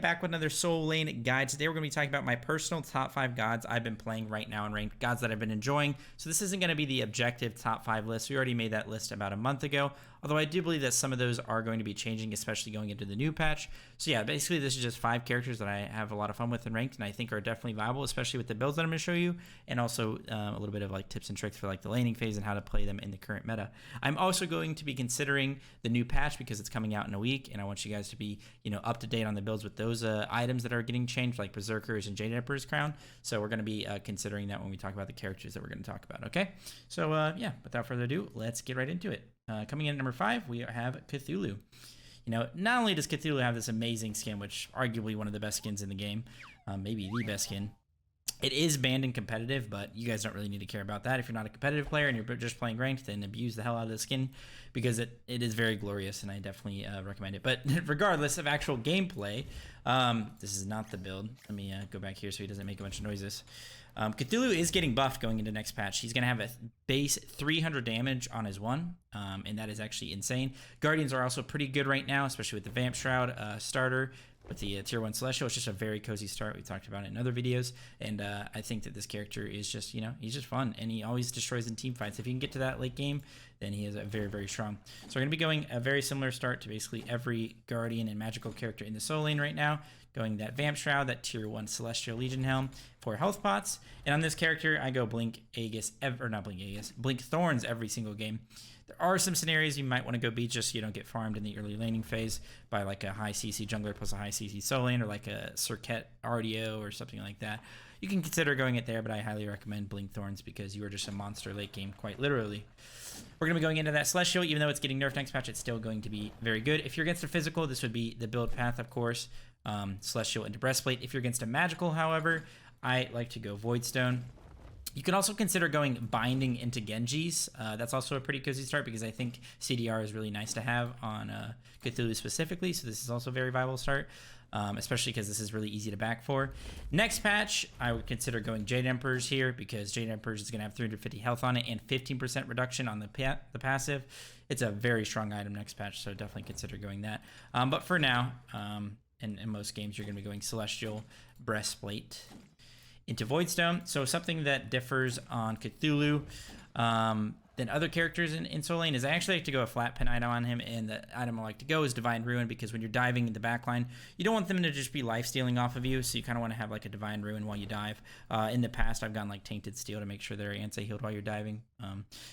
back with another Soul Lane guide. Today we're going to be talking about my personal top 5 gods I've been playing right now in ranked, gods that I've been enjoying. So this isn't going to be the objective top 5 list. We already made that list about a month ago, although I do believe that some of those are going to be changing, especially going into the new patch. So yeah, basically this is just 5 characters that I have a lot of fun with in ranked and I think are definitely viable, especially with the builds that I'm going to show you, and also a little bit of like tips and tricks for like the laning phase and how to play them in the current meta. I'm also going to be considering the new patch because it's coming out in a week, and I want you guys to be, you know, up to date on the builds with those items that are getting changed, like Berserkers and Jade Emperor's Crown. So we're going to be considering that when we talk about the characters that we're going to talk about, okay? So yeah, without further ado, let's get right into it. Coming in at number 5, we have Cthulhu. You know, not only does Cthulhu have this amazing skin, which arguably one of the best skins in the game, maybe the best skin. It is banned in competitive, but you guys don't really need to care about that. If you're not a competitive player and you're just playing ranked, then abuse the hell out of the skin because it is very glorious, and I definitely recommend it. But regardless of actual gameplay, this is not the build. Let me go back here so he doesn't make a bunch of noises. Cthulhu is getting buffed going into next patch. He's going to have a base 300 damage on his 1, and that is actually insane. Guardians are also pretty good right now, especially with the Vamp Shroud starter. With the tier 1 Celestial, it's just a very cozy start. We talked about it in other videos, and I think that this character is just, you know, he's just fun, and he always destroys in team fights. If you can get to that late game, then he is very, very strong. So we're going to be going a very similar start to basically every Guardian and magical character in the Soul Lane right now. Going that Vamp Shroud, that tier 1 Celestial Legion Helm, 4 health pots, and on this character, I go Blink Thorns every single game. There are some scenarios you might want to go beat just so you don't get farmed in the early laning phase by like a high CC jungler plus a high CC Soul Lane, or like a Circuit RDO or something like that. You can consider going it there, but I highly recommend Blink Thorns because you are just a monster late game, quite literally. We're going to be going into that Celestial. Even though it's getting nerfed next patch, it's still going to be very good. If you're against a physical, this would be the build path, of course. Celestial into Breastplate. If you're against a magical, however, I like to go Voidstone. You can also consider going Binding into Genjis. That's also a pretty cozy start because I think CDR is really nice to have on Cthulhu specifically, so this is also a very viable start, especially because this is really easy to back for. Next patch, I would consider going Jade Emperors here because Jade Emperors is going to have 350 health on it and 15% reduction on the passive. It's a very strong item next patch, so definitely consider going that. But for now, in most games, you're going to be going Celestial Breastplate into Voidstone. So something that differs on Cthulhu than other characters in Soul Lane is I actually like to go a flat pin item on him, and the item I like to go is Divine Ruin because when you're diving in the backline, you don't want them to just be life stealing off of you, so you kind of want to have like a Divine Ruin while you dive. In the past, I've gone like Tainted Steel to make sure they're anti-healed while you're diving,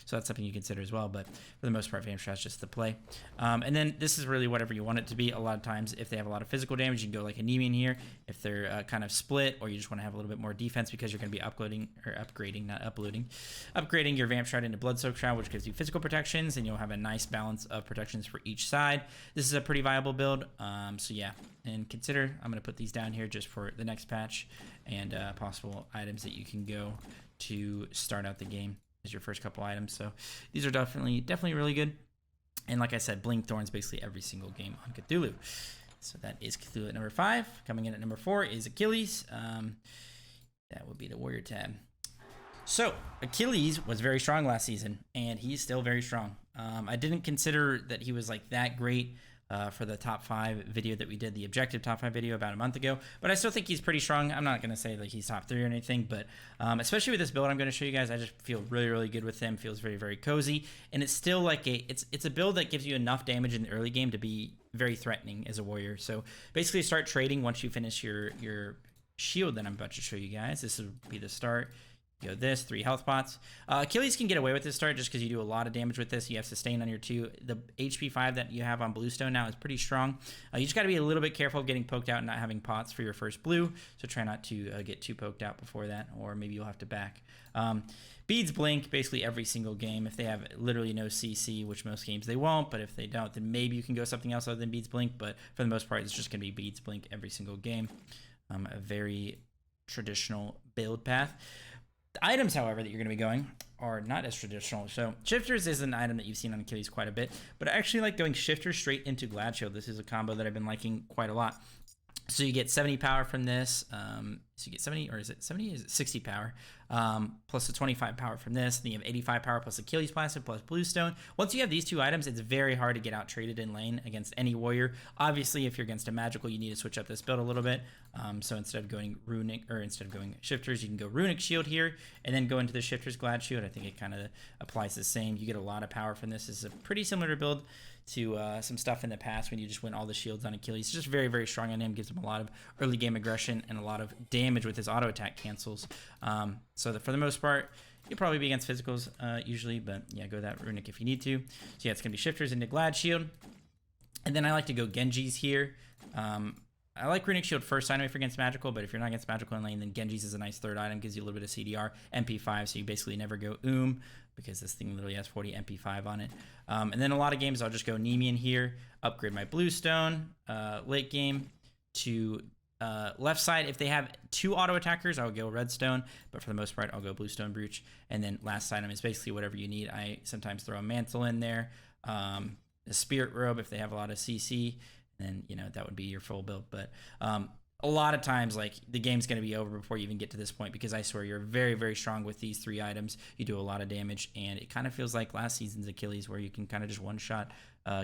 so that's something you consider as well, but for the most part, Vamp Shroud's just the play. And then this is really whatever you want it to be. A lot of times, if they have a lot of physical damage, you can go like Anemone here. If they're kind of split, or you just want to have a little bit more defense because you're going to be upgrading your Vamp Shroud into Bloodsoaked Shroud, which gives you physical protections, and you'll have a nice balance of protections for each side. This is a pretty viable build, so yeah, and consider, I'm going to put these down here just for the next patch, and possible items that you can go to start out the game as your first couple items. So these are definitely really good, and like I said, Blink Thorns basically every single game on Cthulhu. So that is Cthulhu at number 5. Coming in at number 4 is Achilles. That would be the Warrior tab. So, Achilles was very strong last season, and he's still very strong. I didn't consider that he was like that great for the top 5 video that we did, the objective top 5 video about a month ago, but I still think he's pretty strong. I'm not going to say like he's top 3 or anything, but especially with this build I'm going to show you guys, I just feel really good with him. Feels very cozy, and it's still like it's a build that gives you enough damage in the early game to be very threatening as a warrior. So basically start trading once you finish your shield that I'm about to show you guys. This would be the start. You go this, 3 health pots. Achilles can get away with this start just because you do a lot of damage with this. You have sustain on your 2. The HP 5 that you have on Bluestone now is pretty strong. You just got to be a little bit careful of getting poked out and not having pots for your first blue. So try not to get too poked out before that, or maybe you'll have to back. Beads blink basically every single game. If they have literally no CC, which most games they won't, but if they don't, then maybe you can go something else other than Beads blink. But for the most part, it's just going to be Beads blink every single game. A very traditional build path. The items, however, that you're going to be going are not as traditional. So Shifters is an item that you've seen on Achilles quite a bit, but I actually like going Shifters straight into Glad Shield. This is a combo that I've been liking quite a lot. So you get 70 power from this. So you get 70, or is it 70? Is it 60 power? Plus the 25 power from this. Then you have 85 power plus Achilles Plastic plus Bluestone. Once you have these two items, it's very hard to get out traded in lane against any warrior. Obviously, if you're against a magical, you need to switch up this build a little bit. So instead of going runic, or instead of going shifters, you can go runic shield here, and then go into the shifters glad shield. I think it kind of applies the same. You get a lot of power from this. It's a pretty similar build to some stuff in the past when you just win all the shields on Achilles. It's just very, very strong on him. Gives him a lot of early game aggression and a lot of damage with his auto attack cancels. So that for the most part, you'll probably be against physicals usually, but yeah, go that runic if you need to. So yeah, it's gonna be shifters into glad shield, and then I like to go Genjis here. I like runic shield first anyway for against magical, but if you're not against magical in lane, then Genjis is a nice third item. Gives you a little bit of CDR, MP5, so you basically never go because this thing literally has 40 MP5 on it. And then a lot of games I'll just go Nemean here, upgrade my Bluestone, late game to left side. If they have two auto attackers, I'll go Redstone, but for the most part, I'll go Bluestone Brooch. And then last item is basically whatever you need. I sometimes throw a Mantle in there, a Spirit Robe if they have a lot of CC, and you know, that would be your full build. But a lot of times, like, the game's going to be over before you even get to this point, because I swear you're very, very strong with these three items. You do a lot of damage, and it kind of feels like last season's Achilles, where you can kind of just one-shot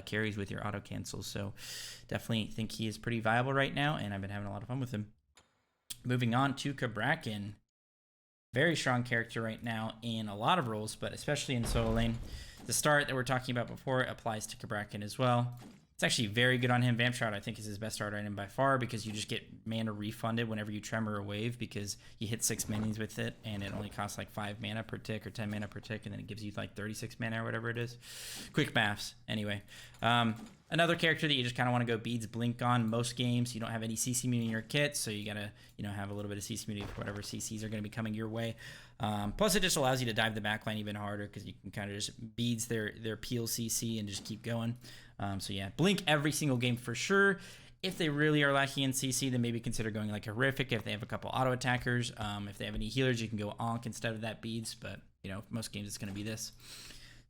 carries with your auto cancels. So definitely think he is pretty viable right now, and I've been having a lot of fun with him. Moving on to Cabrakan. Very strong character right now in a lot of roles, but especially in solo lane. The start that we're talking about before applies to Cabrakan as well. It's actually very good on him. Vamp Shroud, I think, is his best start item by far, because you just get mana refunded whenever you tremor a wave, because you hit 6 minions with it, and it only costs like 5 mana per tick or 10 mana per tick, and then it gives you like 36 mana or whatever it is. Quick maths. Anyway, another character that you just kind of want to go Beads Blink on most games. You don't have any CC immunity in your kit, so you gotta, you know, have a little bit of CC immunity for whatever CCs are going to be coming your way. Plus, it just allows you to dive the backline even harder, because you can kind of just beads their peel CC and just keep going. So yeah, Blink every single game for sure. If they really are lacking in CC, then maybe consider going like Horrific if they have a couple auto attackers. If they have any healers, you can go Ankh instead of that Beads, but you know, most games it's going to be this.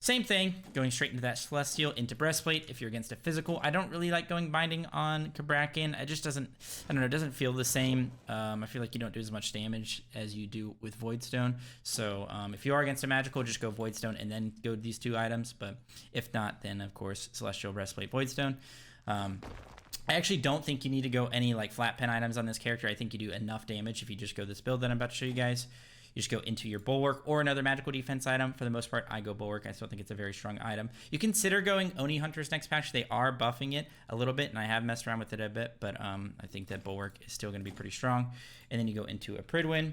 Same thing, going straight into that Celestial, into Breastplate if you're against a physical. I don't really like going Binding on Cabrakan. It just doesn't, I don't know, it doesn't feel the same. I feel like you don't do as much damage as you do with Voidstone. So if you are against a magical, just go Voidstone and then go these two items. But if not, then of course, Celestial, Breastplate, Voidstone. I actually don't think you need to go any like flat pen items on this character. I think you do enough damage if you just go this build that I'm about to show you guys. You just go into your Bulwark or another magical defense item. For the most part, I go Bulwark. I still think it's a very strong item. You consider going Oni Hunters next patch. They are buffing it a little bit, and I have messed around with it a bit, but I think that Bulwark is still going to be pretty strong. And then you go into a Pridwin.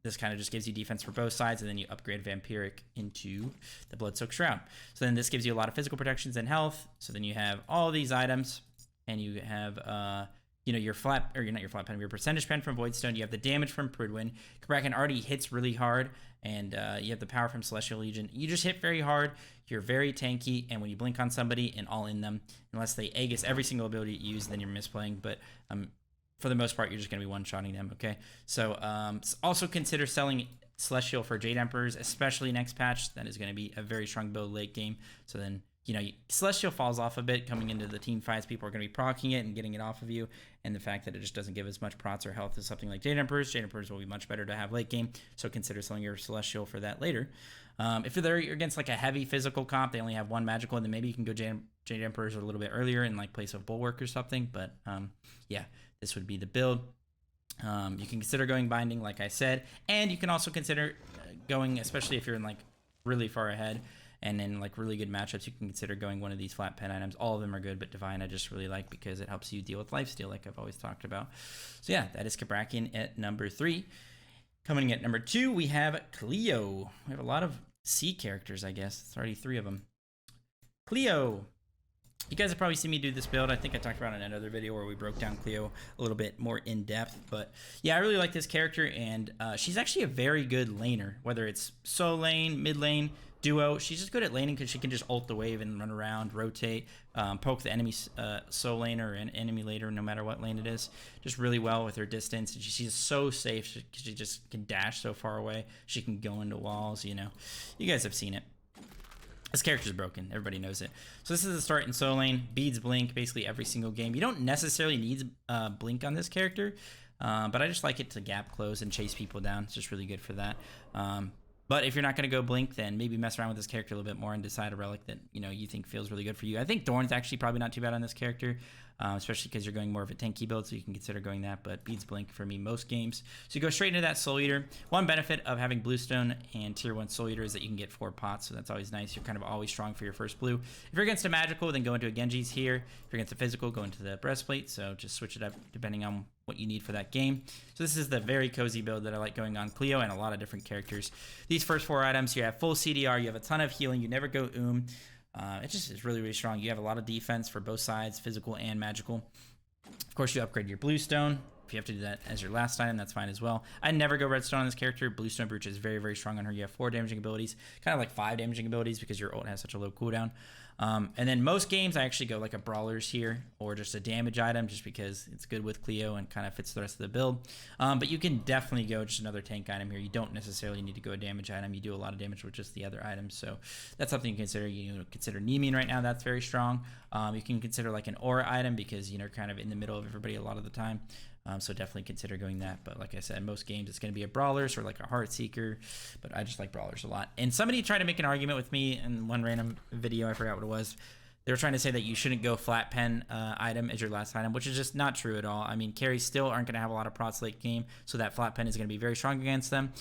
This kind of just gives you defense for both sides, and then you upgrade Vampiric into the Bloodsoaked Shroud. So then this gives you a lot of physical protections and health. So then you have all these items, and you have you know, your flat, or you're not your flat pen, your percentage pen from Voidstone. You have the damage from Pridwin. Cabrakan already hits really hard, and you have the power from Celestial Legion. You just hit very hard. You're very tanky, and when you blink on somebody and all in them, unless they Aegis every single ability you use, then you're misplaying. But for the most part, you're just going to be one-shotting them, okay? So also consider selling Celestial for Jade Emperors, especially next patch. That is going to be a very strong build late game. So then, you know, Celestial falls off a bit coming into the team fights. People are going to be proccing it and getting it off of you. And the fact that it just doesn't give as much prots or health as something like Jade Emperors. Jade Emperors will be much better to have late game. So consider selling your Celestial for that later. If you're against like a heavy physical comp, they only have one magical, and then maybe you can go Jade Emperors a little bit earlier in like place of Bulwark or something. But yeah, this would be the build. You can consider going Binding, like I said. And you can also consider going, especially if you're in like really far ahead, and in like really good matchups, you can consider going one of these flat pen items. All of them are good, but Divine I just really like because it helps you deal with lifesteal, like I've always talked about. So yeah, that is Cabrakan at number 3. Coming at number 2, we have Cleo. We have a lot of C characters, I guess. It's already 3 of them. Cleo. You guys have probably seen me do this build. I think I talked about it in another video where we broke down Cleo a little bit more in depth. But yeah, I really like this character, and she's actually a very good laner, whether it's solo lane, mid lane, duo. She's just good at laning because she can just ult the wave and run around, rotate, poke the enemy solo lane or an enemy later, no matter what lane it is. Just really well with her distance. And she's so safe because she just can dash so far away. She can go into walls, you know. You guys have seen it. This character's broken. Everybody knows it. So this is the start in solo lane. Beads Blink basically every single game. You don't necessarily need Blink on this character. but I just like it to gap close and chase people down. It's just really good for that. But if you're not going to go blink, then maybe mess around with this character a little bit more and decide a relic that you think feels really good for you. I think Thorn's actually probably not too bad on this character, especially because you're going more of a tanky build, so you can consider going that. But Beads blink for me most games. So you go straight into that Soul Eater. One benefit of having Bluestone and Tier 1 Soul Eater is that you can get 4 pots, so that's always nice. You're kind of always strong for your first blue. If you're against a magical, then go into a Genji's here. If you're against a physical, go into the Breastplate. So just switch it up depending on what you need for that game. So this is the very cozy build that I like going on Cleo and a lot of different characters. These first 4 items, you have full CDR, you have a ton of healing, you never go it just is really, really strong. You have a lot of defense for both sides, physical and magical. Of course, you upgrade your Bluestone. If you have to do that as your last item, that's fine as well. I never go Redstone on this character. Bluestone Brooch is very, very strong on her. You have 4 damaging abilities, kind of like 5 damaging abilities because your ult has such a low cooldown. And then most games, I actually go like a Brawlers here or just a damage item just because it's good with Cleo and kind of fits the rest of the build. But you can definitely go just another tank item here. You don't necessarily need to go a damage item. You do a lot of damage with just the other items. So that's something you consider. You consider Nemean right now. That's very strong. You can consider like an aura item because kind of in the middle of everybody a lot of the time. So definitely consider going that. But like I said, most games it's going to be a Brawlers or like a Heartseeker. But I just like Brawlers a lot. And somebody tried to make an argument with me in one random video. I forgot what it was. They were trying to say that you shouldn't go flat pen item as your last item, which is just not true at all. I mean, carries still aren't going to have a lot of procs late game, so that flat pen is going to be very strong against them.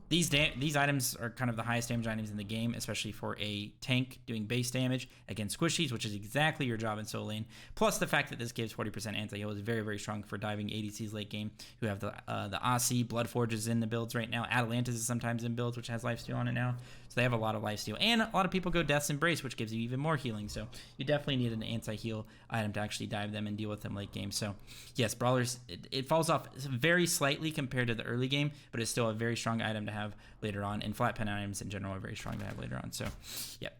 These items are kind of the highest damage items in the game, especially for a tank doing base damage against squishies, which is exactly your job in solo lane. Plus, the fact that this gives 40% anti-heal is very, very strong for diving ADCs late game who have the Aussie, Bloodforge is in the builds right now. Atalantis is sometimes in builds, which has lifesteal on it now. So they have a lot of lifesteal. And a lot of people go Death's Embrace, which gives you even more healing. So you definitely need an anti-heal item to actually dive them and deal with them late game. So yes, Brawlers, it falls off very slightly compared to the early game, but it's still a very strong item to have later on. And flat pen items in general are very strong to have later on. So yep.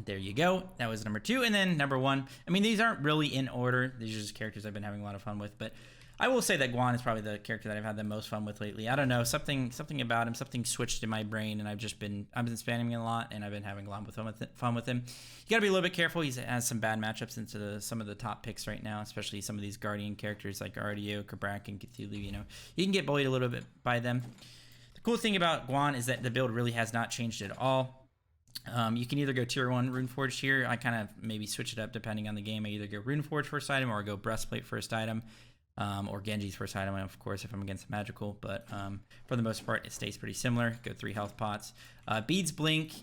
There you go. That was number 2. And then number 1. I mean, these aren't really in order. These are just characters I've been having a lot of fun with. But I will say that Guan is probably the character that I've had the most fun with lately. I don't know, something about him, something switched in my brain, and I've been spamming him a lot, and I've been having a lot of fun with him. You got to be a little bit careful. He has some bad matchups into some of the top picks right now, especially some of these Guardian characters like RDO, Cabrakan, Cthulhu. You can get bullied a little bit by them. The cool thing about Guan is that the build really has not changed at all. You can either go Tier 1 Runeforged here. I kind of maybe switch it up depending on the game. I either go Runeforged first item or I go Breastplate first item. Or Genji's first item, of course, if I'm against magical. But for the most part, it stays pretty similar. Go 3 health pots. Beads blink.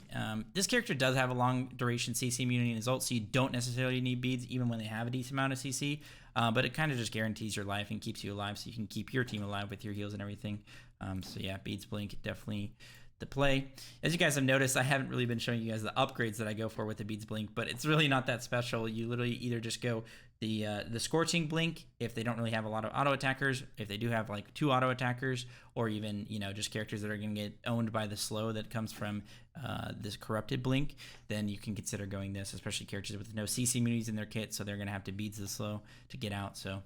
This character does have a long duration CC immunity in his ult, so you don't necessarily need beads even when they have a decent amount of CC. But it kind of just guarantees your life and keeps you alive, so you can keep your team alive with your heals and everything. So yeah, beads blink definitely the play. As you guys have noticed, I haven't really been showing you guys the upgrades that I go for with the beads blink, but it's really not that special. You literally either just go the scorching blink if they don't really have a lot of auto attackers, if they do have like 2 auto attackers, or even just characters that are going to get owned by the slow that comes from this corrupted blink, then you can consider going this, especially characters with no CC immunities in their kit, so they're going to have to beads the slow to get out. So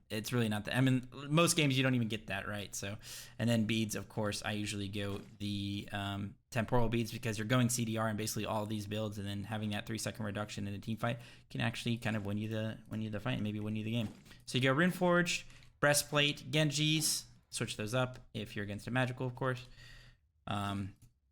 it's really not that. I mean, most games you don't even get that, right? So, and then beads, of course, I usually go the temporal beads because you're going CDR in basically all of these builds, and then having that 3-second reduction in a team fight can actually kind of win you the fight and maybe win you the game. So you go Runeforged, Breastplate, Genji's, switch those up if you're against a magical, of course.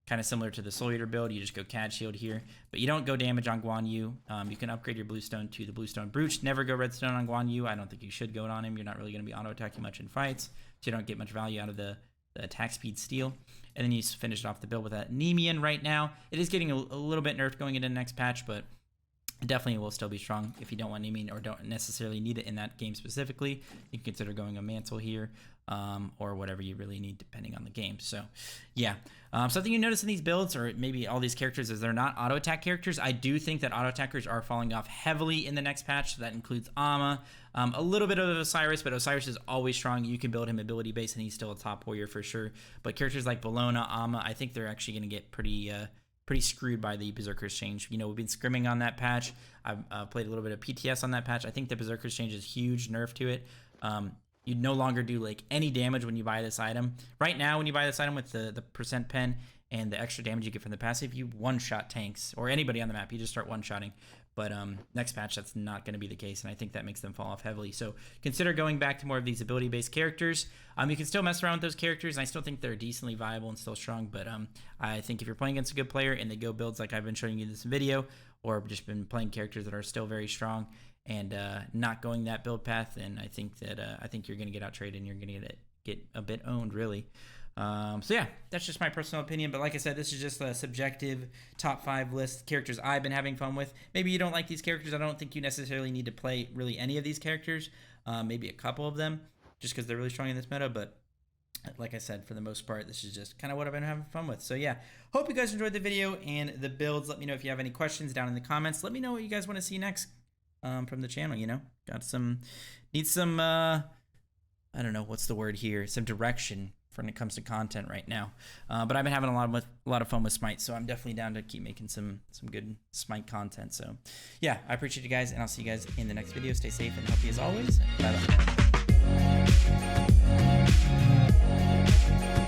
Kind of similar to the Soul Eater build, you just go CAD Shield here, but you don't go damage on Guan Yu. You can upgrade your Bluestone to the Bluestone Brooch. Never go Redstone on Guan Yu. I don't think you should go it on him. You're not really going to be auto-attacking much in fights, so you don't get much value out of the attack speed steal. And then you finish off the build with that Nemean right now. It is getting a little bit nerfed going into the next patch, but it definitely will still be strong if you don't want Nemean or don't necessarily need it in that game specifically. You can consider going a Mantle here. Or whatever you really need depending on the game. So yeah, something you notice in these builds, or maybe all these characters, is they're not auto attack characters. I do think that auto attackers are falling off heavily in the next patch. So that includes Amma, a little bit of Osiris, but Osiris is always strong. You can build him ability base and he's still a top warrior for sure. But characters like Bellona, Amma, I think they're actually going to get pretty screwed by the Berserker's Change. We've been scrimming on that patch. I've played a little bit of PTS on that patch. I think the Berserker's Change is huge nerf to it. You no longer do like any damage when you buy this item. Right now, when you buy this item with the percent pen and the extra damage you get from the passive, you one-shot tanks or anybody on the map. You just start one-shotting. But next patch, that's not going to be the case, and I think that makes them fall off heavily. So consider going back to more of these ability-based characters. You can still mess around with those characters, and I still think they're decently viable and still strong. But I think if you're playing against a good player and they go builds like I've been showing you in this video, or just been playing characters that are still very strong and not going that build path, then I think that you're going to get out-traded and you're going to get a bit owned, really. So yeah, that's just my personal opinion. But like I said, this is just a subjective top 5 list characters I've been having fun with. Maybe you don't like these characters. I don't think you necessarily need to play really any of these characters. Maybe a couple of them, just because they're really strong in this meta. But like I said, for the most part, this is just kind of what I've been having fun with. So yeah, hope you guys enjoyed the video and the builds. Let me know if you have any questions down in the comments. Let me know what you guys want to see next from the channel. You know, need some I don't know what's the word here, some direction when it comes to content right now. But I've been having a lot of fun with Smite, so I'm definitely down to keep making some good Smite content. So yeah, I appreciate you guys, and I'll see you guys in the next video. Stay safe and healthy as always. Bye bye.